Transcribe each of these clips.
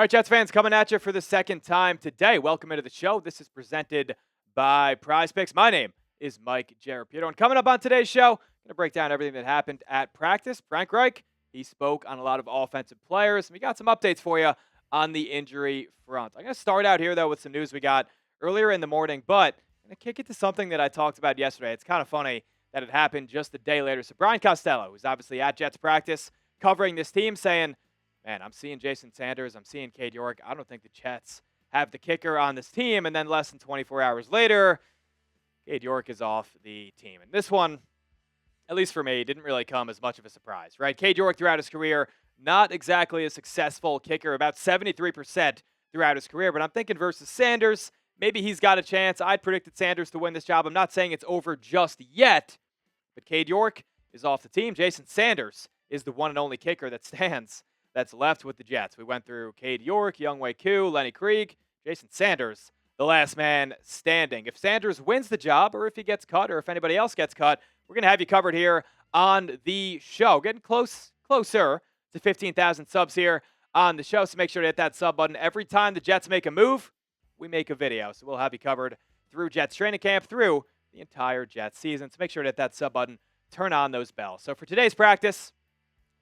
All right, Jets fans, coming at you for the second time today. Welcome into the show. This is presented by Prize Picks. My name is Mike Jarapito, and coming up on today's show, going to break down everything that happened at practice. Frank Reich, he spoke on a lot of offensive players, and we got some updates for you on the injury front. I'm going to start out here, though, with some news we got earlier in the morning, but I'm going to kick it to something that I talked about yesterday. It's kind of funny that it happened just a day later. So Brian Costello, who's obviously at Jets practice, covering this team, saying, man, I'm seeing Jason Sanders. I'm seeing Cade York. I don't think the Jets have the kicker on this team. And then less than 24 hours later, Cade York is off the team. And this one, at least for me, didn't really come as much of a surprise, right? Cade York throughout his career, not exactly a successful kicker, about 73% throughout his career. But I'm thinking versus Sanders, maybe he's got a chance. I'd predicted Sanders to win this job. I'm not saying it's over just yet, but Cade York is off the team. Jason Sanders is the one and only kicker that stands that's left with the Jets. We went through Cade York, Younghoe Koo, Lenny Krieg, Jason Sanders, the last man standing. If Sanders wins the job, or if he gets cut, or if anybody else gets cut, we're going to have you covered here on the show. Getting closer to 15,000 subs here on the show, so make sure to hit that sub button. Every time the Jets make a move, we make a video. So we'll have you covered through Jets training camp, through the entire Jets season. So make sure to hit that sub button, turn on those bells. So for today's practice,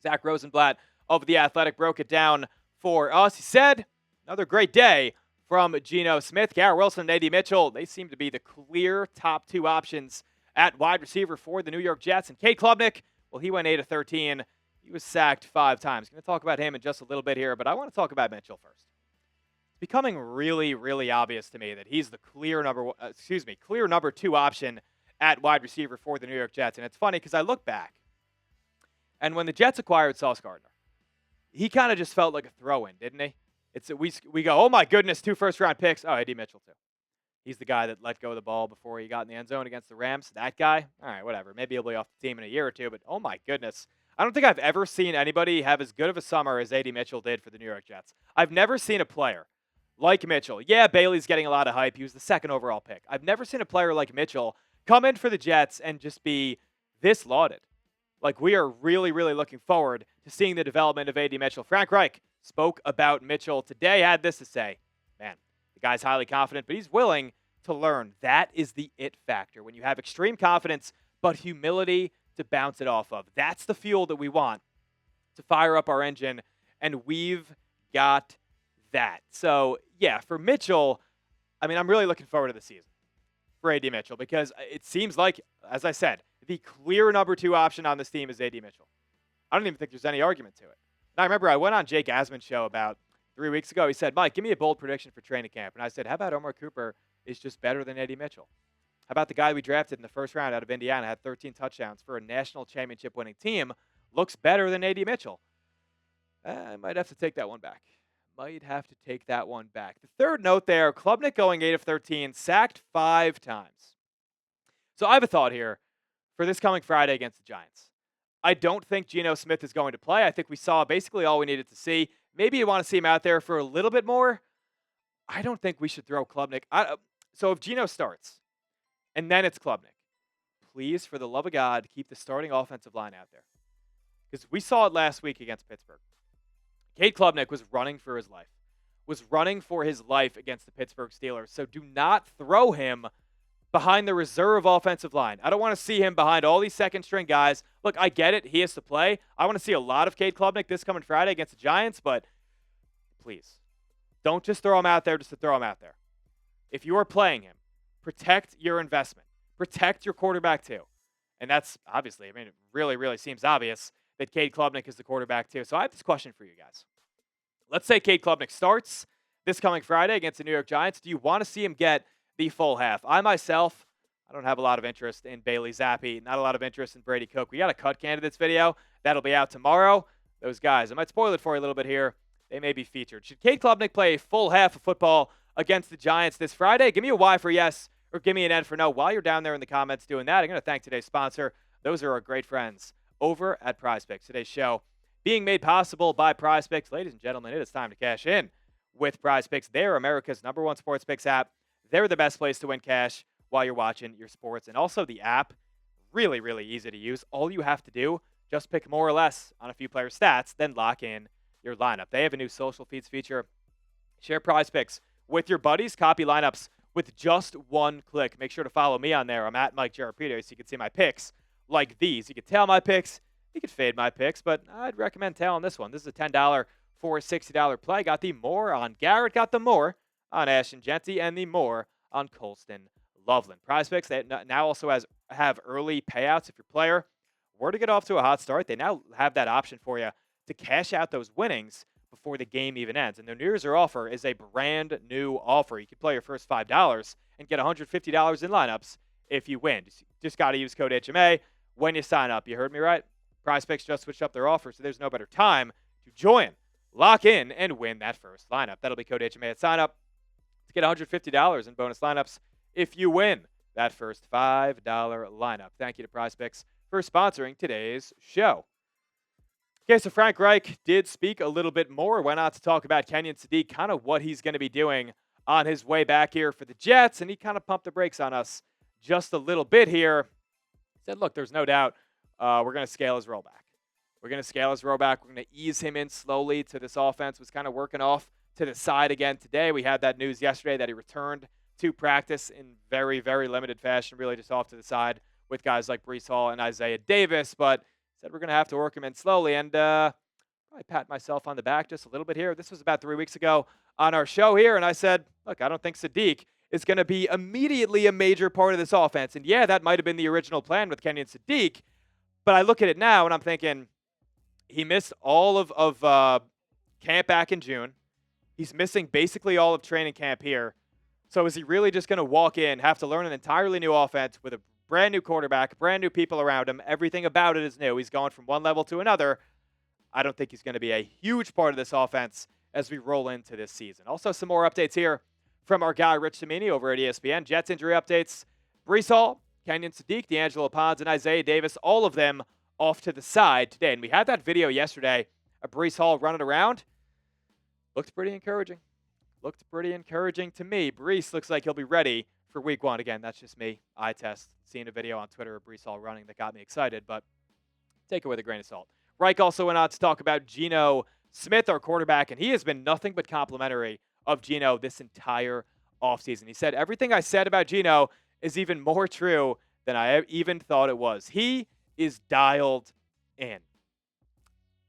Zack Rosenblatt of The Athletic broke it down for us. He said, another great day from Geno Smith. Garrett Wilson and A.D. Mitchell, they seem to be the clear top two options at wide receiver for the New York Jets. And Cade Klubnik, well, he went 8 of 13. He was sacked 5 times. Going to talk about him in just a little bit here, but I want to talk about Mitchell first. It's becoming really, really obvious to me that he's the clear number 2 option at wide receiver for the New York Jets. And it's funny because I look back, and when the Jets acquired Sauce Gardner, he kind of just felt like a throw-in, didn't he? We go, oh my goodness, 2 first-round picks. Oh, A.D. Mitchell too. He's the guy that let go of the ball before he got in the end zone against the Rams. That guy, all right, whatever. Maybe he'll be off the team in a year or two, but oh my goodness. I don't think I've ever seen anybody have as good of a summer as A.D. Mitchell did for the New York Jets. I've never seen a player like Mitchell. Yeah, Bailey's getting a lot of hype. He was the 2nd overall pick. I've never seen a player like Mitchell come in for the Jets and just be this lauded. Like, we are really, really looking forward to seeing the development of A.D. Mitchell. Frank Reich spoke about Mitchell today, had this to say, man, the guy's highly confident, but he's willing to learn. That is the it factor. When you have extreme confidence, but humility to bounce it off of. That's the fuel that we want to fire up our engine, and we've got that. So, yeah, for Mitchell, I mean, I'm really looking forward to the season for A.D. Mitchell because it seems like, as I said, the clear number 2 option on this team is A.D. Mitchell. I don't even think there's any argument to it. And I remember I went on Jake Asman's show about 3 weeks ago. He said, Mike, give me a bold prediction for training camp. And I said, how about Omar Cooper is just better than A.D. Mitchell? How about the guy we drafted in the first round out of Indiana, had 13 touchdowns for a national championship winning team, looks better than A.D. Mitchell? I might have to take that one back. The third note there, Klubnik going 8 of 13, sacked 5 times. So I have a thought here for this coming Friday against the Giants. I don't think Geno Smith is going to play. I think we saw basically all we needed to see. Maybe you want to see him out there for a little bit more. I don't think we should throw Klubnik. So if Geno starts, and then it's Klubnik, please, for the love of God, keep the starting offensive line out there. Because we saw it last week against Pittsburgh. Cade Klubnik was running for his life against the Pittsburgh Steelers. So do not throw him behind the reserve offensive line. I don't want to see him behind all these second-string guys. Look, I get it. He has to play. I want to see a lot of Cade Klubnik this coming Friday against the Giants, but please, don't just throw him out there just to throw him out there. If you are playing him, protect your investment. Protect your quarterback, too. And that's obviously, I mean, it really, really seems obvious that Cade Klubnik is the quarterback, too. So I have this question for you guys. Let's say Cade Klubnik starts this coming Friday against the New York Giants. Do you want to see him get the full half? I don't have a lot of interest in Bailey Zappi, not a lot of interest in Brady Cook. We got a cut candidates video. That'll be out tomorrow. Those guys, I might spoil it for you a little bit here. They may be featured. Should Cade Klubnik play a full half of football against the Giants this Friday? Give me a Y for yes, or give me an N for no. While you're down there in the comments doing that, I'm going to thank today's sponsor. Those are our great friends over at Prize Picks. Today's show being made possible by Prize Picks. Ladies and gentlemen, it is time to cash in with Prize Picks. They're America's #1 sports picks app. They're the best place to win cash while you're watching your sports. And also the app, really, really easy to use. All you have to do, just pick more or less on a few player stats, then lock in your lineup. They have a new social feeds feature Share Prize Picks with your buddies. Copy lineups with just one click. Make sure to follow me on there. I'm at Mike Jarapito, so you can see my picks like these. You can tail my picks. You can fade my picks, but I'd recommend tailing this one. This is a $10 for a $60 play. Got the more on Garrett, got the more on Ashton Genty, and the more on Colston Loveland. Prize Picks, they now also have early payouts. If your player were to get off to a hot start, they now have that option for you to cash out those winnings before the game even ends. And their New Year's offer is a brand new offer. You can play your first $5 and get $150 in lineups if you win. Just got to use code HMA when you sign up. You heard me right? Prize Picks just switched up their offer, so there's no better time to join, lock in, and win that first lineup. That'll be code HMA at sign up to get $150 in bonus lineups if you win that first $5 lineup. Thank you to Prize Picks for sponsoring today's show. Okay, so Frank Reich did speak a little bit more. Went on to talk about Kenyon Sadiq, kind of what he's going to be doing on his way back here for the Jets, and he kind of pumped the brakes on us just a little bit here. He said, look, there's no doubt we're going to scale his rollback. We're going to scale his rollback. We're going to ease him in slowly to this offense. Was kind of working off to the side again today. We had that news yesterday that he returned to practice in very, very limited fashion, really just off to the side with guys like Breece Hall and Isaiah Davis, but said we're going to have to work him in slowly, and I pat myself on the back just a little bit here. This was about 3 weeks ago on our show here, and I said, look, I don't think Sadiq is going to be immediately a major part of this offense. And yeah, that might have been the original plan with Kenyon Sadiq, but I look at it now, and I'm thinking he missed all of camp back in June. He's missing basically all of training camp here. So is he really just going to walk in, have to learn an entirely new offense with a brand new quarterback, brand new people around him? Everything about it is new. He's going from one level to another. I don't think he's going to be a huge part of this offense as we roll into this season. Also, some more updates here from our guy, Rich Cimini, over at ESPN. Jets injury updates. Breece Hall, Kenyon Sadiq, D'Angelo Ponds, and Isaiah Davis, all of them off to the side today. And we had that video yesterday of Breece Hall running around. Looked pretty encouraging. Looked pretty encouraging to me. Breece looks like he'll be ready for week one. Again, that's just me. Eye test. Seeing a video on Twitter of Breece Hall running that got me excited, but take it with a grain of salt. Reich also went on to talk about Geno Smith, our quarterback, and he has been nothing but complimentary of Geno this entire offseason. He said, everything I said about Geno is even more true than I even thought it was. He is dialed in.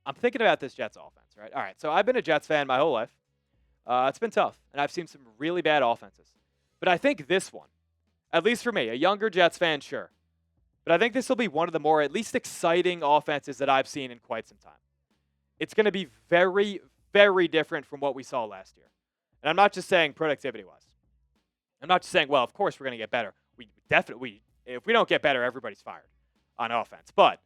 I'm thinking about this Jets offense, right? All right, so I've been a Jets fan my whole life. It's been tough, and I've seen some really bad offenses. But I think this one, at least for me, a younger Jets fan, sure. But I think this will be one of the more at least exciting offenses that I've seen in quite some time. It's going to be very, very different from what we saw last year. And I'm not just saying productivity-wise. I'm not just saying, well, of course we're going to get better. We definitely, if we don't get better, everybody's fired on offense. But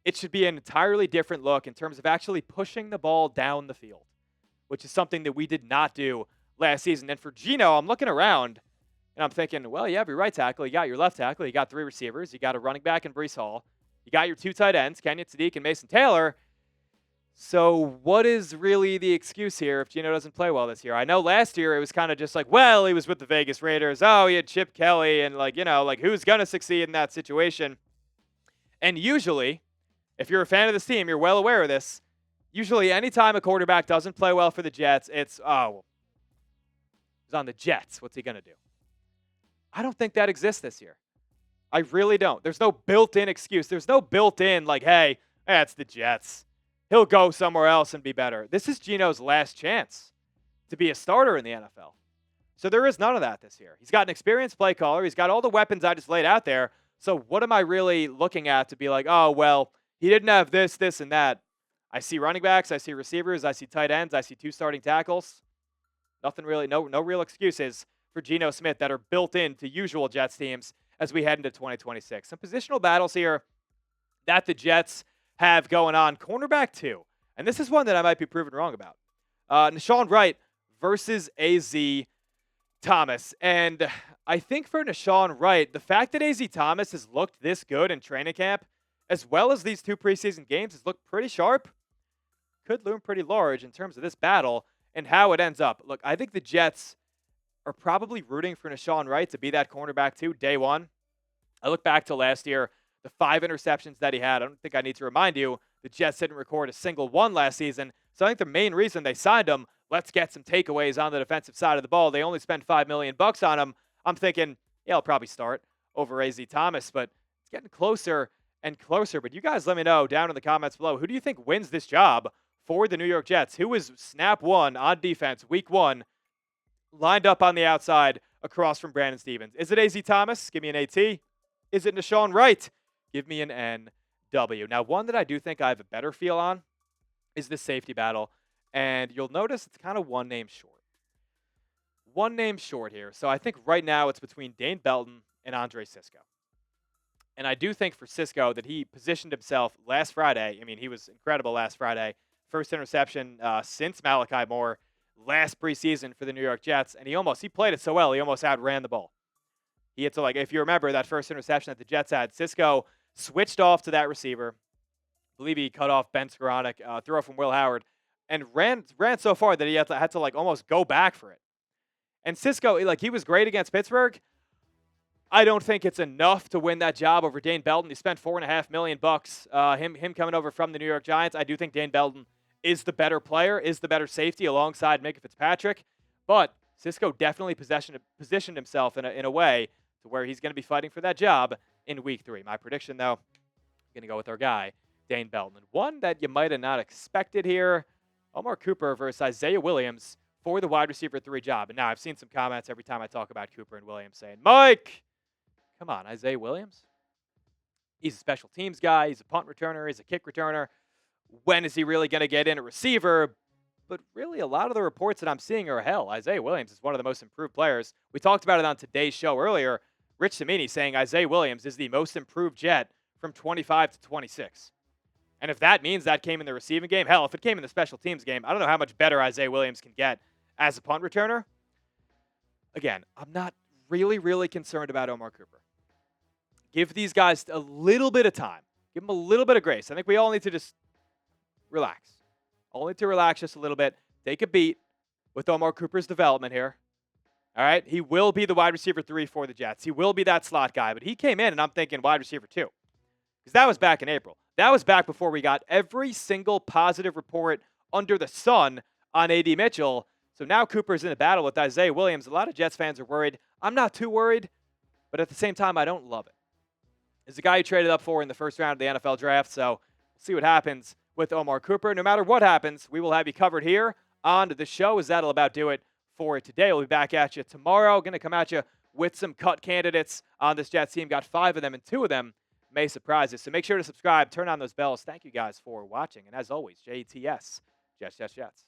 it should be an entirely different look in terms of actually pushing the ball down the field, which is something that we did not do last season. And for Geno, I'm looking around, and I'm thinking, well, you have your right tackle, you got your left tackle, you got 3 receivers, you got a running back in Breece Hall, you got your 2 tight ends, Kenyon Sadiq and Mason Taylor. So what is really the excuse here if Geno doesn't play well this year? I know last year it was kind of just like, well, he was with the Vegas Raiders. Oh, he had Chip Kelly, and who's going to succeed in that situation? And usually, if you're a fan of this team, you're well aware of this. Usually, anytime a quarterback doesn't play well for the Jets, it's, he's on the Jets. What's he going to do? I don't think that exists this year. I really don't. There's no built-in excuse. There's no built-in, hey, it's the Jets. He'll go somewhere else and be better. This is Geno's last chance to be a starter in the NFL. So there is none of that this year. He's got an experienced play caller. He's got all the weapons I just laid out there. So what am I really looking at to be like, oh, well, he didn't have this, this, and that? I see running backs, I see receivers, I see tight ends, I see 2 starting tackles. Nothing really, no real excuses for Geno Smith that are built into usual Jets teams as we head into 2026. Some positional battles here that the Jets have going on. Cornerback 2, and this is one that I might be proven wrong about. Nahshon Wright versus A.Z. Thomas. And I think for Nahshon Wright, the fact that A.Z. Thomas has looked this good in training camp, as well as these 2 preseason games, has looked pretty sharp, could loom pretty large in terms of this battle and how it ends up. Look, I think the Jets are probably rooting for Nahshon Wright to be that cornerback 2 day one. I look back to last year, the 5 interceptions that he had. I don't think I need to remind you, the Jets didn't record a single one last season. So I think the main reason they signed him let's get some takeaways on the defensive side of the ball. They only spent $5 million on him. I'm thinking, yeah, he'll probably start over AZ Thomas, but it's getting closer and closer. But you guys let me know down in the comments below, who do you think wins this job for the New York Jets? Who is snap one on defense, week one, lined up on the outside across from Brandon Stevens? Is it AZ Thomas? Give me an AT. Is it Nashawn Wright? Give me an NW. Now, one that I do think I have a better feel on is the safety battle. And you'll notice it's kind of one name short. One name short here. So I think right now it's between Dane Belton and Andre Cisco. And I do think for Cisco that he positioned himself last Friday. I mean, he was incredible last Friday. First interception since Malachi Moore last preseason for the New York Jets. And he played it so well, he almost outran the ball. He had to, if you remember that first interception that the Jets had, Cisco switched off to that receiver. I believe he cut off Ben Skoranek, throw from Will Howard, and ran so far that he had to almost go back for it. And Cisco, he was great against Pittsburgh. I don't think it's enough to win that job over Dane Belton. He spent $4.5 million. Him coming over from the New York Giants. I do think Dane Belton is the better player, is the better safety alongside Minkah Fitzpatrick. But Cisco definitely positioned himself in a way to where he's going to be fighting for that job in week 3. My prediction, though, I'm going to go with our guy, Dane Belton. One that you might have not expected here, Omar Cooper versus Isaiah Williams for the wide receiver 3 job. And now I've seen some comments every time I talk about Cooper and Williams saying, Mike, come on, Isaiah Williams? He's a special teams guy. He's a punt returner. He's a kick returner. When is he really going to get in a receiver? But really, a lot of the reports that I'm seeing are hell. Isaiah Williams is one of the most improved players. We talked about it on today's show earlier. Rich Cimini saying Isaiah Williams is the most improved Jet from 25 to 26. And if that means that came in the receiving game, hell, if it came in the special teams game, I don't know how much better Isaiah Williams can get as a punt returner. Again, I'm not really concerned about Omar Cooper. Give these guys a little bit of time. Give them a little bit of grace. I think we all need to just relax. Only to relax just a little bit. Take a beat with Omar Cooper's development here. All right? He will be the wide receiver 3 for the Jets. He will be that slot guy. But he came in, and I'm thinking wide receiver 2. Because that was back in April. That was back before we got every single positive report under the sun on A.D. Mitchell. So now Cooper's in a battle with Isaiah Williams. A lot of Jets fans are worried. I'm not too worried. But at the same time, I don't love it. It's a guy you traded up for in the first round of the NFL draft. So we'll see what happens with Omar Cooper. No matter what happens, we will have you covered here on the show, as that'll about do it for today. We'll be back at you tomorrow. Going to come at you with some cut candidates on this Jets team. Got 5 of them, and 2 of them may surprise you. So make sure to subscribe, turn on those bells. Thank you guys for watching. And as always, JTS, Jets.